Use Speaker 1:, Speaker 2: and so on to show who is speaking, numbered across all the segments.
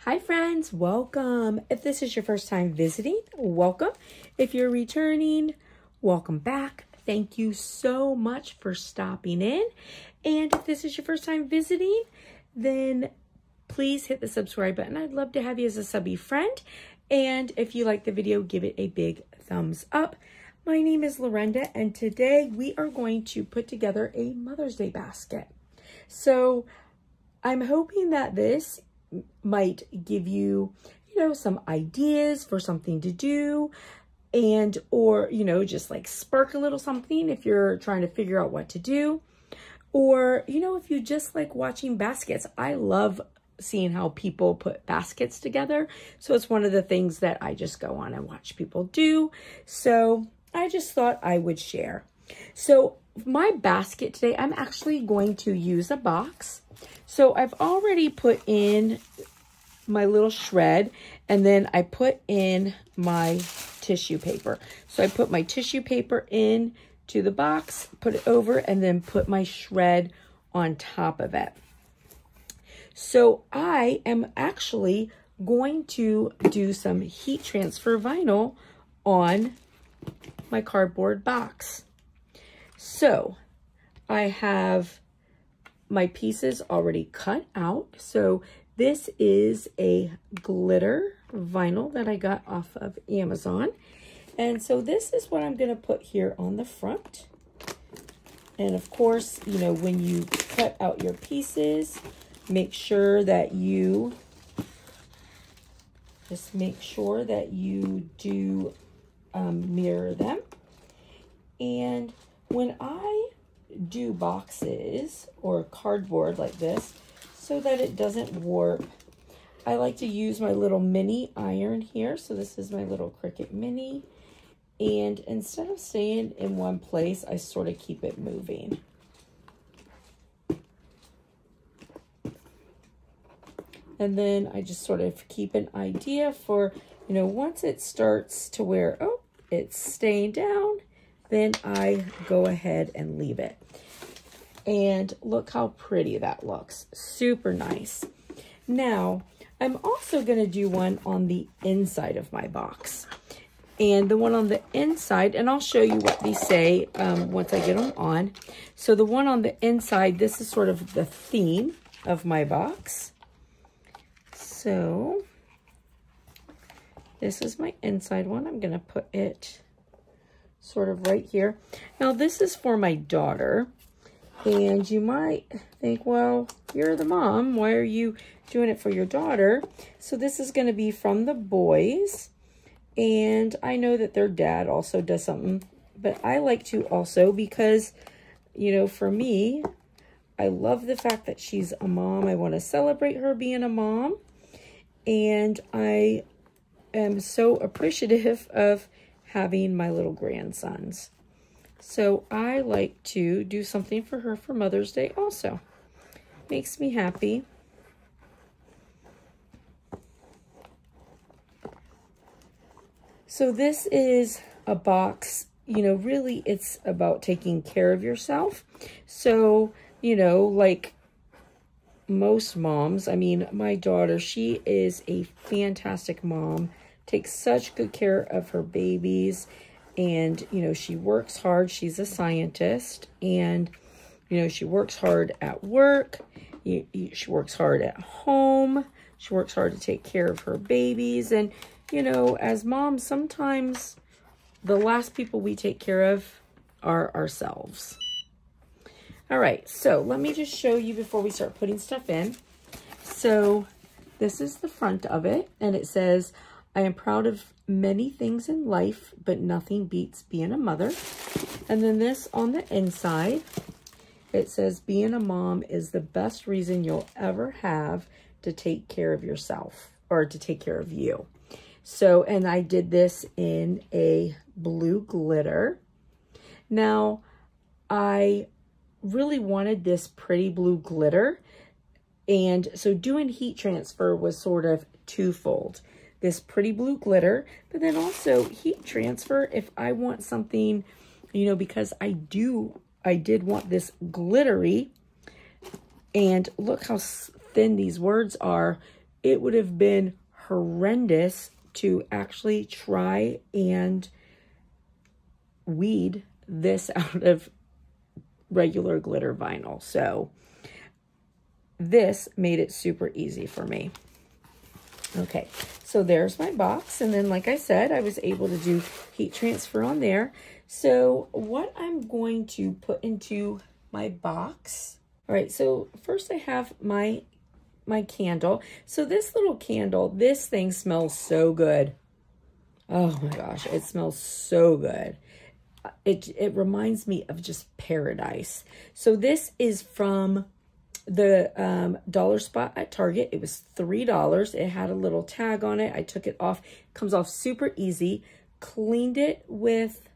Speaker 1: Hi friends, welcome. If this is your first time visiting, welcome. If you're returning, welcome back. Thank you so much for stopping in. And if this is your first time visiting, then please hit the subscribe button. I'd love to have you as a subby friend. And if you like the video, give it a big thumbs up. My name is Lorenda, and today we are going to put together a Mother's Day basket. So I'm hoping that this might give you, some ideas for something to do and, or, just like spark a little something if you're trying to figure out what to do. Or, if you just like watching baskets. I love seeing how people put baskets together. So it's one of the things that I just go on and watch people do. So I just thought I would share. So my basket today, I'm actually going to use a box. So I've already put in my little shred, and then I put in my tissue paper. So I put my tissue paper in to the box, put it over, and then put my shred on top of it. So I am actually going to do some heat transfer vinyl on my cardboard box. So I have my pieces already cut out. So this is a glitter vinyl that I got off of Amazon. And so this is what I'm going to put here on the front. And of course, when you cut out your pieces, make sure that you do mirror them. And when I do boxes or cardboard like this, so that it doesn't warp, I like to use my little mini iron here. So this is my little Cricut mini, and instead of staying in one place, I sort of keep it moving. And then I just sort of keep an idea for, once it starts to where, oh, it's staying down, then I go ahead and leave it. And look how pretty that looks. Super nice. Now, I'm also going to do one on the inside of my box. And the one on the inside, and I'll show you what these say once I get them on. So the one on the inside, this is sort of the theme of my box. So this is my inside one. I'm going to put it sort of right here. Now this is for my daughter, and you might think, well, you're the mom, why are you doing it for your daughter? So this is going to be from the boys, and I know that their dad also does something, but I like to also because, for me, I love the fact that she's a mom. I want to celebrate her being a mom, and I am so appreciative of having my little grandsons. So I like to do something for her for Mother's Day also. Makes me happy. So this is a box, really it's about taking care of yourself. So, like most moms, I mean, my daughter, she is a fantastic mom, takes such good care of her babies, and she works hard. She's a scientist, and she works hard at work, she works hard at home, she works hard to take care of her babies. And as moms, sometimes the last people we take care of are ourselves. All right, so let me just show you before we start putting stuff in. So this is the front of it, and it says, I am proud of many things in life, but nothing beats being a mother. And then this on the inside, it says, being a mom is the best reason you'll ever have to take care of yourself, or to take care of you. So, and I did this in a blue glitter. Now, I really wanted this pretty blue glitter, and so doing heat transfer was sort of twofold. This pretty blue glitter, but then also heat transfer if I want something, because I did want this glittery. And look how thin these words are. it would have been horrendous to actually try and weed this out of regular glitter vinyl. So this made it super easy for me. Okay, so there's my box. And then, like I said, I was able to do heat transfer on there. So what I'm going to put into my box. All right, so first I have my candle. So this little candle, this thing smells so good. Oh my gosh, it smells so good. It reminds me of just paradise. So this is from the dollar spot at Target. It was $3. It had a little tag on it. I took it off. It comes off super easy. I cleaned it with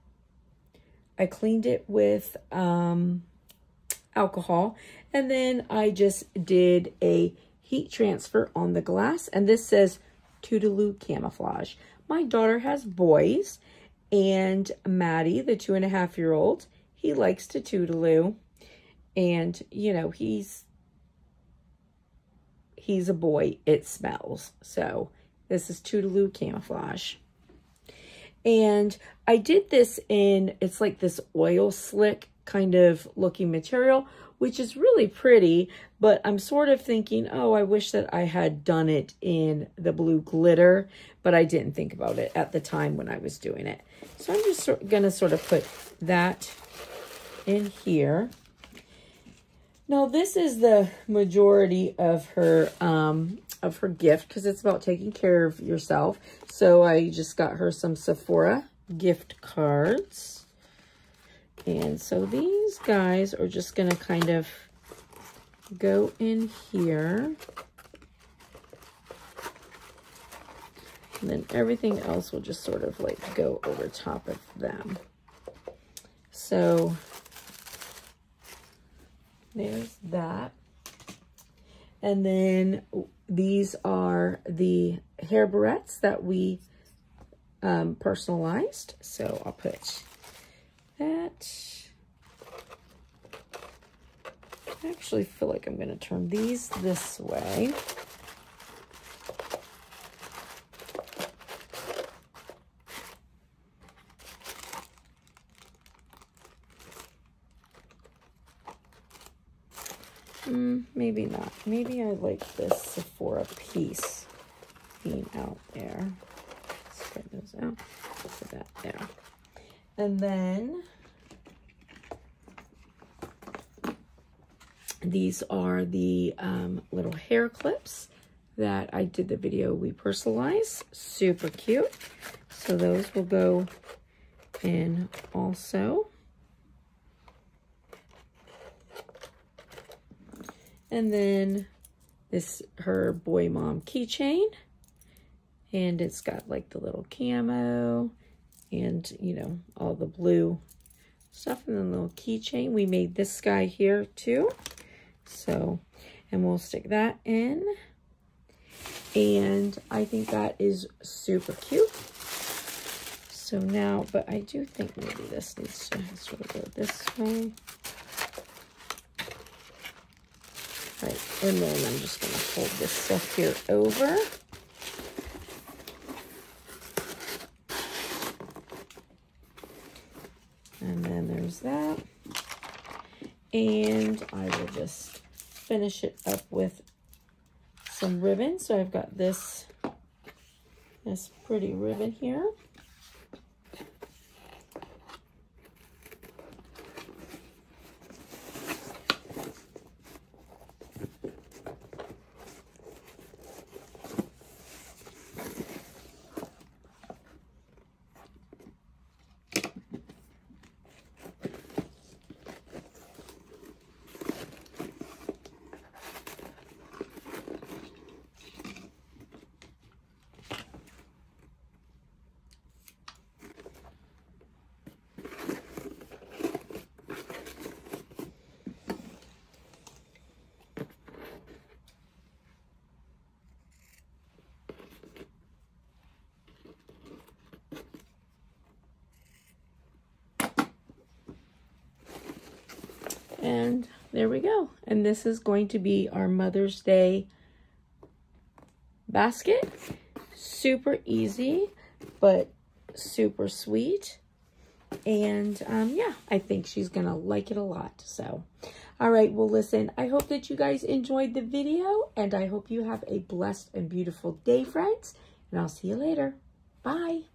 Speaker 1: alcohol, and then I just did a heat transfer on the glass, and this says Toodaloo Camouflage. My daughter has boys, and Maddie, the 2.5-year-old, he likes to toodaloo, and you know, he's a boy, it smells. So this is Toodaloo Camouflage. And I did this in, it's like this oil slick kind of looking material, which is really pretty, but I'm sort of thinking, oh, I wish that I had done it in the blue glitter, but I didn't think about it at the time when I was doing it. So I'm just gonna sort of put that in here. Now this is the majority of her gift, because it's about taking care of yourself. So I just got her some Sephora gift cards. And so these guys are just going to kind of go in here. And then everything else will just sort of like go over top of them. So there's that. And then these are the hair barrettes that we personalized. So I'll put that. I actually feel like I'm going to turn these this way. Maybe not. Maybe I like this Sephora piece being out there. Spread those out. Put that there. And then these are the little hair clips that I did the video we personalized. Super cute. So those will go in also. And then this, her boy mom keychain. And it's got like the little camo and, you know, all the blue stuff. And then the little keychain. We made this guy here too. So, and we'll stick that in. And I think that is super cute. So now, but I do think maybe this needs to sort of go this way. Right, and then I'm just going to fold this stuff here over. And then there's that. And I will just finish it up with some ribbon. So I've got this pretty ribbon here. And there we go. And this is going to be our Mother's Day basket. Super easy, but super sweet. And yeah, I think she's gonna like it a lot. So, all right, well, listen, I hope that you guys enjoyed the video, and I hope you have a blessed and beautiful day, friends. And I'll see you later. Bye.